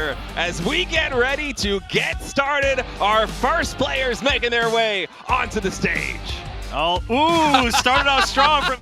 here as we get ready to get started. Our first players making their way onto the stage. Oh, ooh, started off strong from...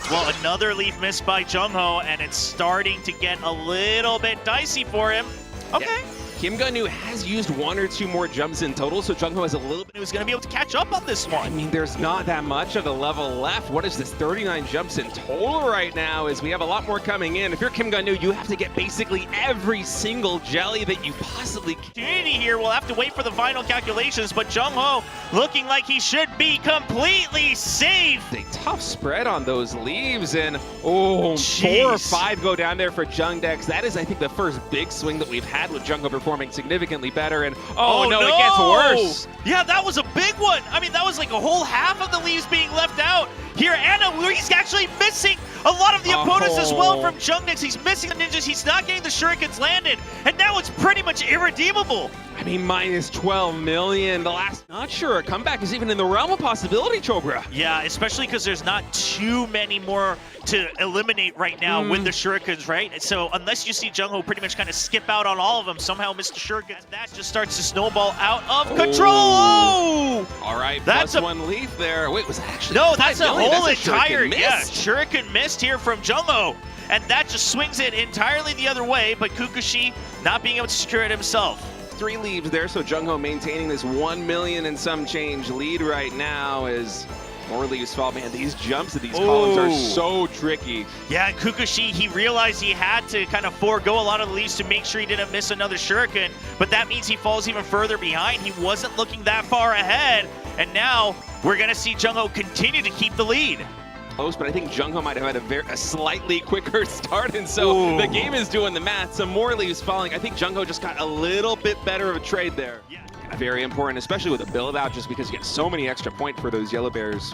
Well, another leaf missed by Jungho, and it's starting to get a little bit dicey for him. Okay. Yeah. Kim Gun-nu has used one or two more jumps in total, so Jungho has a little bit. Who's going to be able to catch up on this one? I mean, there's not that much of the level left. What is this, 39 jumps in total right now, as we have a lot more coming in. If you're Kim Gun-nu, you have to get basically every single jelly that you possibly can. Opportunity here, we'll have to wait for the final calculations, but Jungho looking like he should be completely safe. A tough spread on those leaves, and oh, jeez. 4 or 5 go down there for Jungdex. That is, I think, the first big swing that we've had with Jungho performing significantly better, and oh no, it gets worse. Yeah, that was a big one. I mean, that was like a whole half of the leaves being left out here. Anna, he's actually missing a lot of the opponents as well from Jungdex. He's missing the ninjas, he's not getting the shurikens landed, and now it's pretty much irredeemable. I mean, minus 12 million. The last, not sure a comeback is even in the realm of possibility, Chobra. Yeah, especially because there's not too many more to eliminate right now with the shurikens, right? So unless you see Jungho pretty much kind of skip out on all of them, somehow Mr. Shuriken, that just starts to snowball out of control. Oh! All right, that's plus one leaf there. Wait, was that actually? No, that's a whole entire, yeah, shuriken missed here from Jungho. And that just swings it entirely the other way, but Kukushi not being able to secure it himself. 3 leaves there, so Jungho maintaining this 1 million and some change lead right now as more leaves fall. Man, these jumps of these columns are so tricky. Yeah, and Kukushi, he realized he had to kind of forego a lot of the leaves to make sure he didn't miss another shuriken, but that means he falls even further behind. He wasn't looking that far ahead, and now we're going to see Jungho continue to keep the lead. Close, but I think Jungho might have had a slightly quicker start, and so the game is doing the math. Some more leaves falling. I think Jungho just got a little bit better of a trade there. Yeah. Very important, especially with a build out, just because you get so many extra points for those yellow bears.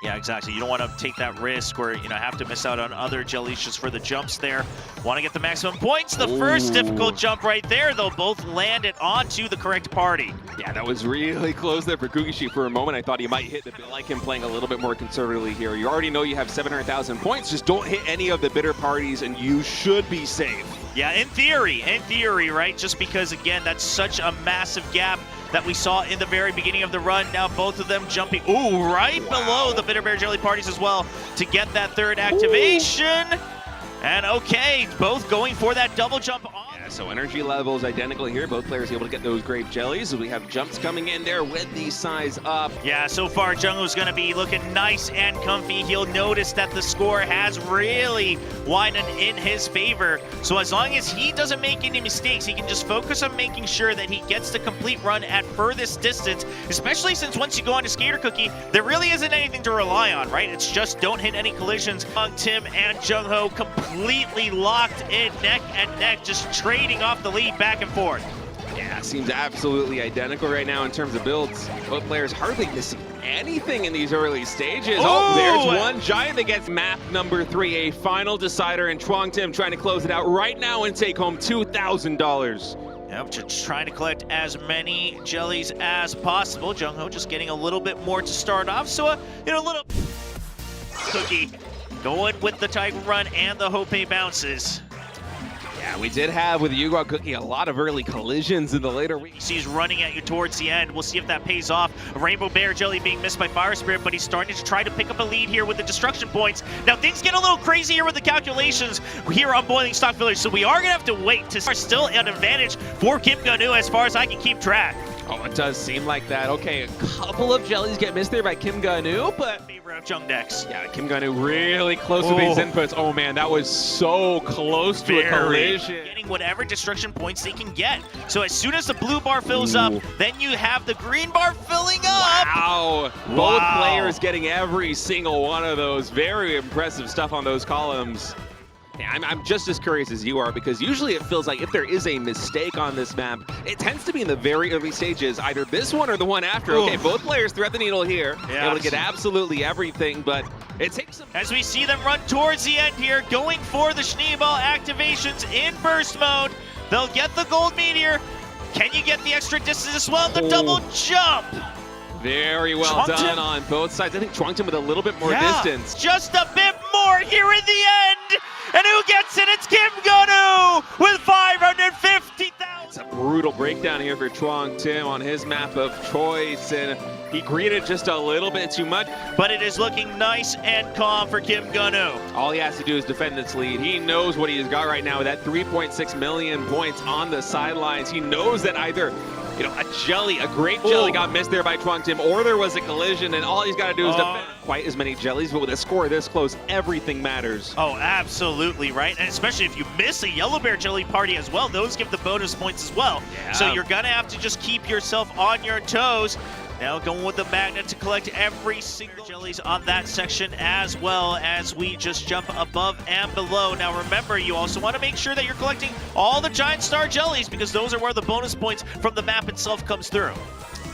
Yeah, exactly. You don't want to take that risk or, you know, have to miss out on other jellies just for the jumps there. Want to get the maximum points. The first difficult jump right there, though, both landed onto the correct party. Yeah, that was really close there for Kukushi. For a moment, I thought he might hit the bit, like him playing a little bit more conservatively here. You already know you have 700,000 points. Just don't hit any of the bitter parties, and you should be safe. Yeah, in theory, right? Just because, again, that's such a massive gap that we saw in the very beginning of the run. Now both of them jumping, right below the Bitter Bear Jelly parties as well to get that third activation. And okay, both going for that double jump on. Yeah, so energy levels identical here. Both players able to get those grape jellies. We have jumps coming in there with the size up. Yeah, so far Jungho's going to be looking nice and comfy. He'll notice that the score has really widened in his favor. So as long as he doesn't make any mistakes, he can just focus on making sure that he gets the complete run at furthest distance, especially since once you go onto Skater Cookie, there really isn't anything to rely on, right? It's just don't hit any collisions. Tim and Jungho completely locked in neck and neck, just trading off the lead back and forth. Yeah, seems absolutely identical right now in terms of builds. Both players hardly missing anything in these early stages. Oh, there's one giant that gets map number 3, a final decider, and Chuang Tim trying to close it out right now and take home $2,000. Yep, just trying to collect as many jellies as possible. Jungho just getting a little bit more to start off, so you know, a little Cookie going with the Tiger Run and the Hope bounces. Yeah, we did have with Yugo Cookie a lot of early collisions in the later weeks. He's running at you towards the end. We'll see if that pays off. Rainbow Bear Jelly being missed by Fire Spirit, but he's starting to try to pick up a lead here with the destruction points. Now things get a little crazy here with the calculations here on Boiling Stock Village, so we are going to have to wait to start still an advantage for Kim Gun-nu as far as I can keep track. Oh, it does seem like that. Okay, a couple of jellies get missed there by Kim Gun-nu, but... Favorite of Jungdex. Yeah, Kim Gun-nu really close with these inputs. Oh man, that was so close to a collision. Getting whatever destruction points they can get. So as soon as the blue bar fills up, then you have the green bar filling up. Wow. Both players getting every single one of those. Very impressive stuff on those columns. Yeah, I'm just as curious as you are, because usually it feels like if there is a mistake on this map, it tends to be in the very early stages, either this one or the one after. Okay, both players thread the needle here, able to get absolutely everything, but it takes some... As we see them run towards the end here, going for the Schneeball activations in burst mode. They'll get the gold meteor. Can you get the extra distance as well? The double jump! Very well done on both sides. I think Chuang Tim with a little bit more distance. Just a bit more here in the end. And who gets it? It's Kim Gun-nu with 550. brutal breakdown here for Chuang Tim on his map of choice, and he greeted just a little bit too much. But it is looking nice and calm for Kim Gun-woo. All he has to do is defend this lead. He knows what he's got right now with that 3.6 million points on the sidelines. He knows that either, you know, a grape jelly got missed there by Chuang Tim, or there was a collision, and all he's got to do is defend. Quite as many jellies, but with a score this close, everything matters. Oh, absolutely, right? And especially if you miss a yellow bear jelly party as well, those give the bonus points as well. Yeah. So you're gonna have to just keep yourself on your toes. Now going with the magnet to collect every single jellies on that section, as well as we just jump above and below. Now remember, you also want to make sure that you're collecting all the giant star jellies, because those are where the bonus points from the map itself comes through.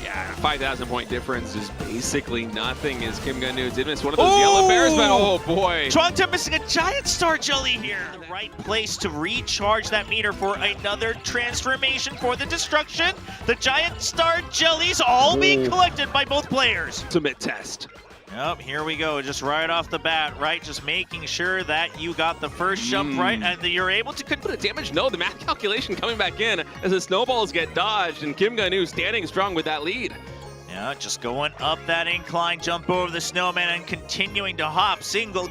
Yeah, 5,000 point difference is basically nothing, as Kim Gun-woo did miss one of those yellow bears, but oh boy. Chuang Tim missing a giant star jelly here. The right place to recharge that meter for another transformation for the destruction. The giant star jellies all being collected by both players. Ultimate test. Yep, here we go, just right off the bat, right? Just making sure that you got the first jump right, and that you're able to... But a damage? No, the math calculation coming back in as the snowballs get dodged, and Kim Gun-woo standing strong with that lead. Yeah, just going up that incline, jump over the snowman, and continuing to hop, single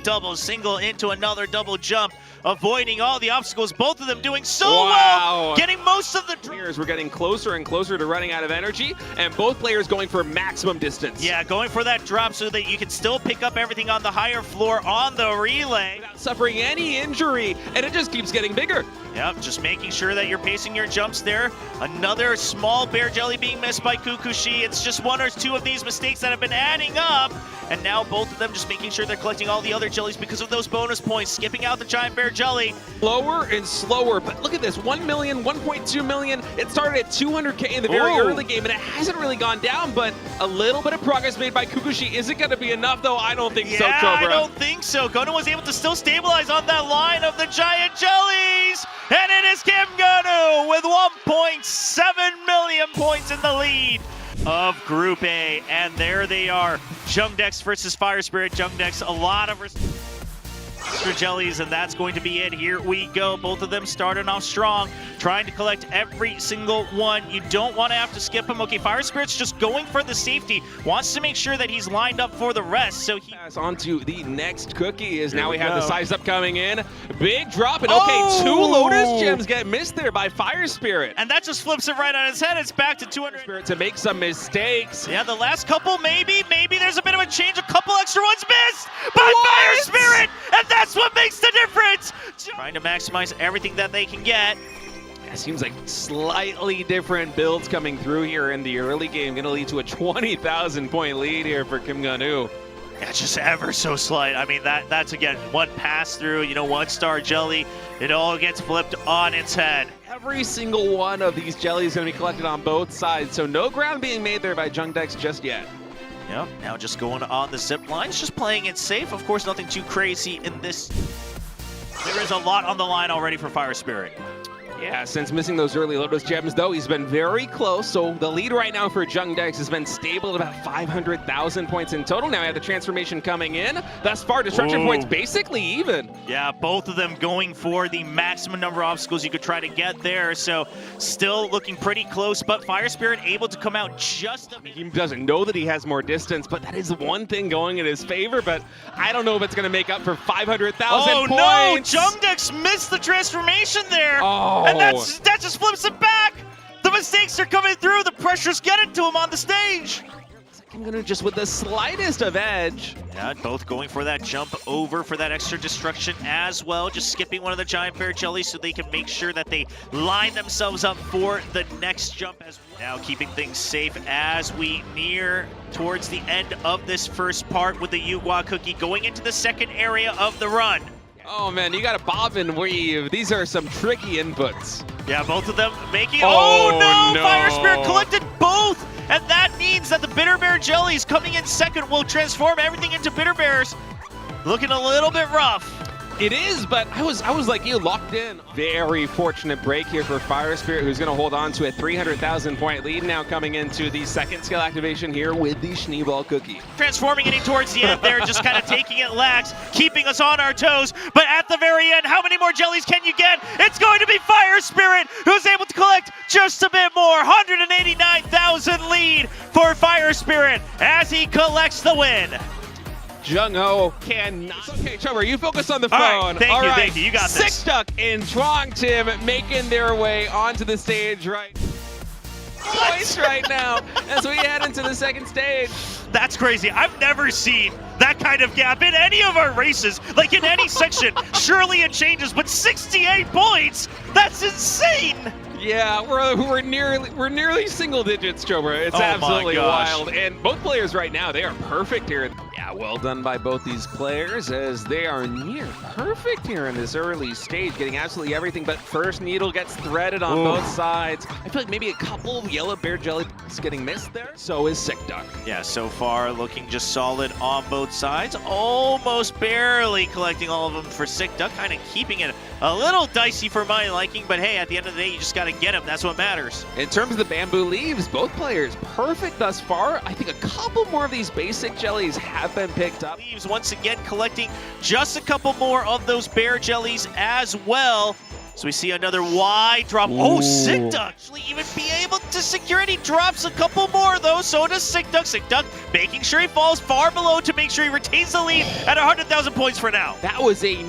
into another double jump, avoiding all the obstacles, both of them doing so well, getting most of the... We're getting closer and closer to running out of energy, and both players going for maximum distance. Yeah, going for that drop so that you can still pick up everything on the higher floor on the relay. Without suffering any injury, and it just keeps getting bigger. Yep, just making sure that you're pacing your jumps there. Another small bear jelly being missed by Kukushi. It's just one or two of these mistakes that have been adding up. And now both of them just making sure they're collecting all the other jellies because of those bonus points, skipping out the giant bear jelly. Slower and slower, but look at this, 1 million, 1.2 million. It started at 200K in the very early game, and it hasn't really gone down, but a little bit of progress made by Kukushi. Is it going to be enough, though? I don't think so, Cobra. I don't think so. Gun-woo was able to still stabilize on that line of the giant jellies. And it is Kim Gun-woo with 1.7 million points in the lead of Group A. And there they are, Jungdex versus Fire Spirit. Jungdex, a lot of extra jellies, and that's going to be it. Here we go. Both of them starting off strong, trying to collect every single one. You don't want to have to skip him. Okay, Fire Spirit's just going for the safety, wants to make sure that he's lined up for the rest. So he on to the next cookie, as now we have the size up coming in. Big drop, and okay, 2 Lotus Gems get missed there by Fire Spirit. And that just flips it right on his head. It's back to 200. Spirit to make some mistakes. Yeah, the last couple, maybe there's a bit of a change. A couple extra ones missed by Fire Spirit, and that's what makes the difference. Trying to maximize everything that they can get. It seems like slightly different builds coming through here in the early game, going to lead to a 20,000 point lead here for Kim Gun-woo. Yeah, just ever so slight. I mean, that's again, one pass through, you know, 1-star jelly. It all gets flipped on its head. Every single one of these jellies is going to be collected on both sides, so no ground being made there by Jungdex just yet. Yep, now just going on the zip lines, just playing it safe. Of course, nothing too crazy in this. There is a lot on the line already for Fire Spirit. Yeah, since missing those early Lotus Gems, though, he's been very close. So the lead right now for Jungdex has been stable at about 500,000 points in total. Now we have the transformation coming in. Thus far, destruction points basically even. Yeah, both of them going for the maximum number of obstacles you could try to get there. So still looking pretty close, but Fire Spirit able to come out just a bit. He doesn't know that he has more distance, but that is one thing going in his favor. But I don't know if it's going to make up for 500,000 points. Oh, no! Jungdex missed the transformation there. Oh. And that just flips it back. The mistakes are coming through. The pressure's getting to him on the stage. I'm gonna just with the slightest of edge. Yeah, both going for that jump over for that extra destruction as well. Just skipping one of the giant bear jellies so they can make sure that they line themselves up for the next jump as well. Now keeping things safe as we near towards the end of this first part with the Yugua cookie going into the second area of the run. Oh man, you gotta bob and weave. These are some tricky inputs. Yeah, both of them making, oh no! Fire Spirit collected both! And that means that the Bitter Bear jellies coming in second will transform everything into Bitter Bears. Looking a little bit rough. It is, but I was like you, locked in. Very fortunate break here for Fire Spirit, who's going to hold on to a 300,000 point lead now coming into the second skill activation here with the Schneeball Cookie. Transforming it towards the end there, just kind of taking it lax, keeping us on our toes. But at the very end, how many more jellies can you get? It's going to be Fire Spirit, who's able to collect just a bit more. 189,000 lead for Fire Spirit as he collects the win. Jung-Ho cannot. Okay, Trevor, you focus on the phone. All right, thank you, you got this. Sickduck and Chuang Tim making their way onto the stage twice right now as we head into the second stage. That's crazy. I've never seen that kind of gap in any of our races, like in any section. Surely it changes, but 68 points? That's insane! Yeah, we're nearly single digits, Chobra. It's absolutely wild. And both players right now, they are perfect here. Yeah, well done by both these players as they are near perfect here in this early stage, getting absolutely everything. But first needle gets threaded on both sides. I feel like maybe a couple of yellow bear jelly is getting missed there. So is Sickduck. Yeah, so far looking just solid on both sides. Almost barely collecting all of them for Sickduck, kind of keeping it a little dicey for my liking. But hey, at the end of the day, you just got to get him. That's what matters. In terms of the bamboo leaves, both players perfect thus far. I think a couple more of these basic jellies have been picked up. Leaves once again collecting just a couple more of those bear jellies as well. So we see another wide drop. Ooh. Oh, Sickduck actually even be able to secure it. He drops a couple more of those. So does Sickduck. Sickduck making sure he falls far below to make sure he retains the lead at 100,000 points for now. That was a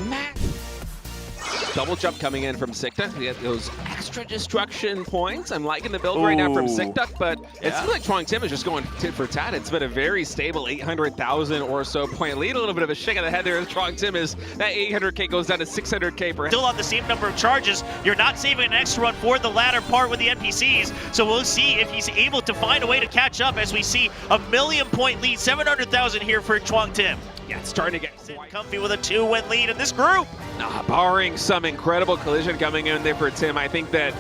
double jump coming in from Sickduck. We get those extra destruction points. I'm liking the build right now from Sickduck, but it seems like Chuang Tim is just going tit for tat. It's been a very stable 800,000 or so point lead. A little bit of a shake of the head there as Chuang Tim is that 800K goes down to 600K per head. Still on the same number of charges. You're not saving an extra run for the latter part with the NPCs, so we'll see if he's able to find a way to catch up as we see a 1,000,000 point lead, 700,000 here for Chuang Tim. Yeah, it's starting to get comfy with a 2-win lead in this group. Barring some incredible collision coming in there for Tim, I think that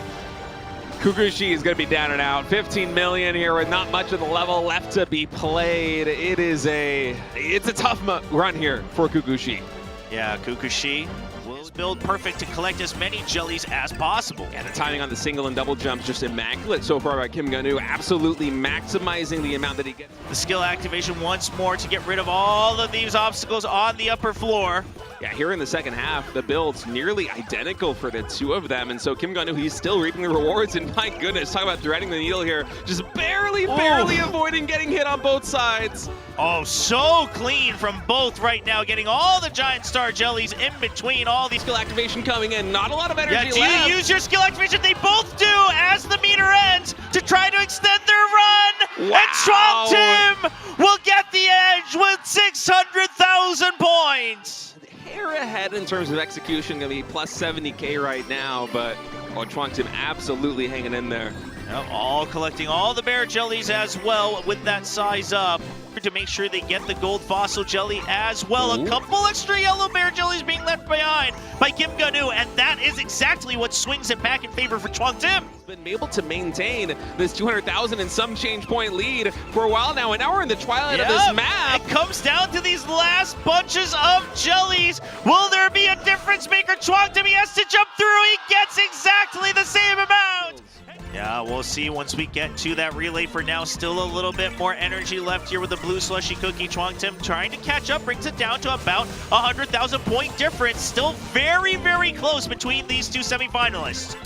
Kukushi is going to be down and out. 15 million here with not much of the level left to be played. It's a tough run here for Kukushi. Yeah, Kukushi will build perfect to collect as many jellies as possible. Yeah, the timing on the single and double jumps just immaculate so far by Kim Gun-Woo, absolutely maximizing the amount that he gets. The skill activation once more to get rid of all of these obstacles on the upper floor. Yeah, here in the second half, the build's nearly identical for the two of them, and so Kim Gun-Woo, he's still reaping the rewards, and my goodness, talk about threading the needle here, just barely avoiding getting hit on both sides. Oh, so clean from both right now, getting all the giant star jellies in between all these. Skill activation coming in, not a lot of energy left. Yeah, do you use your skill activation? They both do as the meter ends to try to extend their run. Wow. And Chuang Tim will get the edge with 600,000 points. Hair ahead in terms of execution, gonna be plus 70K right now, but Chuang Tim absolutely hanging in there. Yep, all collecting all the bear jellies as well with that size up to make sure they get the gold fossil jelly as well. A couple extra yellow bear jellies being left behind by Kim Gun-Woo, and that is exactly what swings it back in favor for Chuang Tim. Been able to maintain this 200,000 and some change point lead for a while now, and now we're in the twilight of this map. It comes down to these last bunches of jellies. Will there be a difference maker? Chuang Tim, he has to jump through. He gets exactly the same amount. Yeah, we'll see once we get to that relay. For now, still a little bit more energy left here with the blue slushy cookie. Chuang Tim trying to catch up, brings it down to about 100,000 point difference. Still very, very close between these two semifinalists.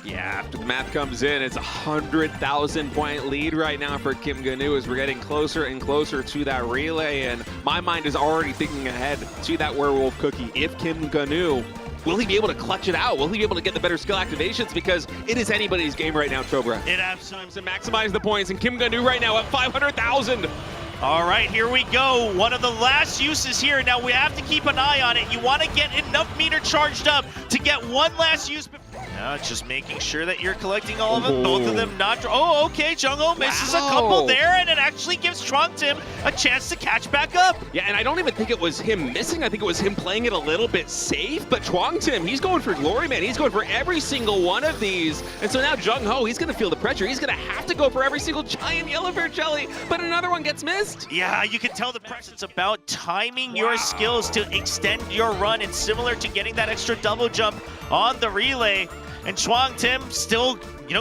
Yeah, after the math comes in, it's a 100,000 point lead right now for Kim Gun-Woo as we're getting closer and closer to that relay, and my mind is already thinking ahead to that werewolf cookie. If Kim Gun-Woo, will he be able to clutch it out? Will he be able to get the better skill activations? Because it is anybody's game right now, Chobra. It absolutely to maximize the points, and Kim Gun-Woo right now at 500,000. All right, here we go. One of the last uses here. Now we have to keep an eye on it. You want to get enough meter charged up to get one last use. Yeah, just making sure that you're collecting all of them. Both of them not. Oh, okay. Jungho misses a couple there, and it actually gives Chuangtim a chance to catch back up. Yeah, and I don't even think it was him missing. I think it was him playing it a little bit safe. But Chuangtim, he's going for glory, man. He's going for every single one of these. And so now Jungho, he's going to feel the pressure. He's going to have to go for every single giant yellow bear jelly. But another one gets missed. Yeah, you can tell the pressure. It's about timing your skills to extend your run. It's similar to getting that extra double jump on the relay. And Chuangtim still,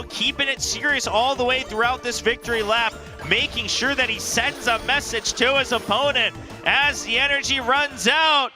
keeping it serious all the way throughout this victory lap, making sure that he sends a message to his opponent as the energy runs out.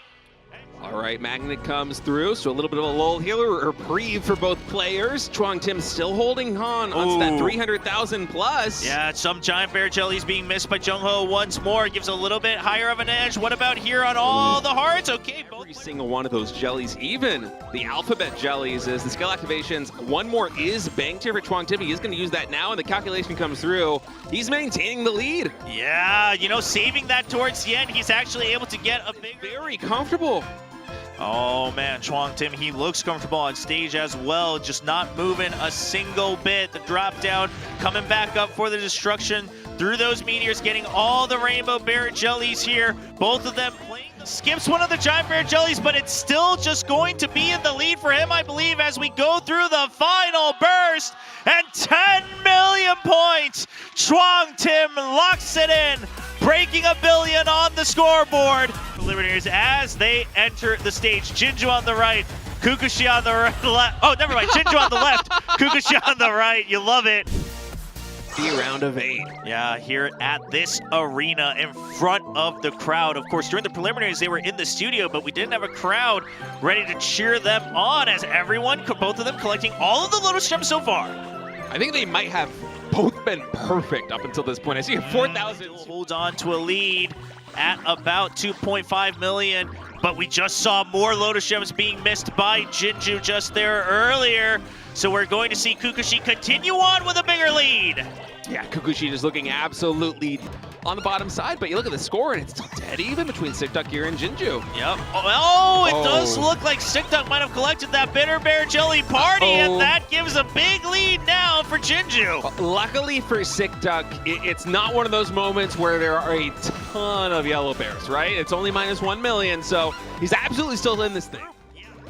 All right, Magnet comes through, so a little bit of a lull here, or reprieve for both players. Chuangtim still holding on to that 300,000 plus. Yeah, some giant bear jellies being missed by Jungho once more. Gives a little bit higher of an edge. What about here on all the hearts? Okay, every single one of those jellies, even the alphabet jellies, as the skill activations, one more is banked here for Chuangtim. He is going to use that now, and the calculation comes through. He's maintaining the lead. Yeah, saving that towards the end. He's actually able to get a big... Very comfortable. Oh man, Chuangtim, he looks comfortable on stage as well, just not moving a single bit. The drop down coming back up for the destruction through those meteors, getting all the rainbow bear jellies here. Both of them playing. Skips one of the giant bear jellies, but it's still just going to be in the lead for him, I believe, as we go through the final burst. And 10 million points. Chuangtim locks it in, breaking 1 billion on the scoreboard. Preliminaries as they enter the stage. Jinju on the right, Kukushi on the left. Oh, never mind. Jinju on the left, Kukushi on the right. You love it. The round of 8. Yeah, here at this arena in front of the crowd. Of course, during the preliminaries, they were in the studio, but we didn't have a crowd ready to cheer them on as everyone, both of them collecting all of the Lotus Gems so far. I think they might have both been perfect up until this point. I see 4,000. Holds on to a lead at about 2.5 million, but we just saw more Lotus Gems being missed by Jinju just there earlier. So we're going to see Kukushi continue on with a bigger lead. Yeah, Kukushi just looking absolutely on the bottom side, but you look at the score and it's still dead even between Sikduck here and Jinju. Yep. It does look like Sikduck might have collected that bitter bear jelly party, and that gives a big lead now for Jinju. Luckily for Sikduck, it's not one of those moments where there are a ton of yellow bears, right? It's only -1 million, so he's absolutely still in this thing.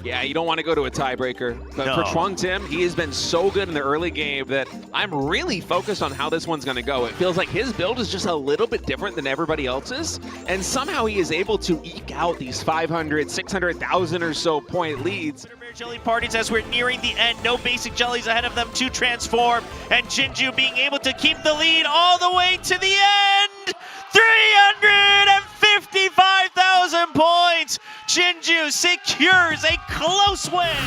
Yeah, you don't want to go to a tiebreaker. But for Chuangtim, he has been so good in the early game that I'm really focused on how this one's going to go. It feels like his build is just a little bit different than everybody else's. And somehow he is able to eke out these 500, 600,000 or so point leads. Jelly parties as we're nearing the end. No basic jellies ahead of them to transform. And Jinju being able to keep the lead all the way to the end. 355,000 points. Jinju secures a close win.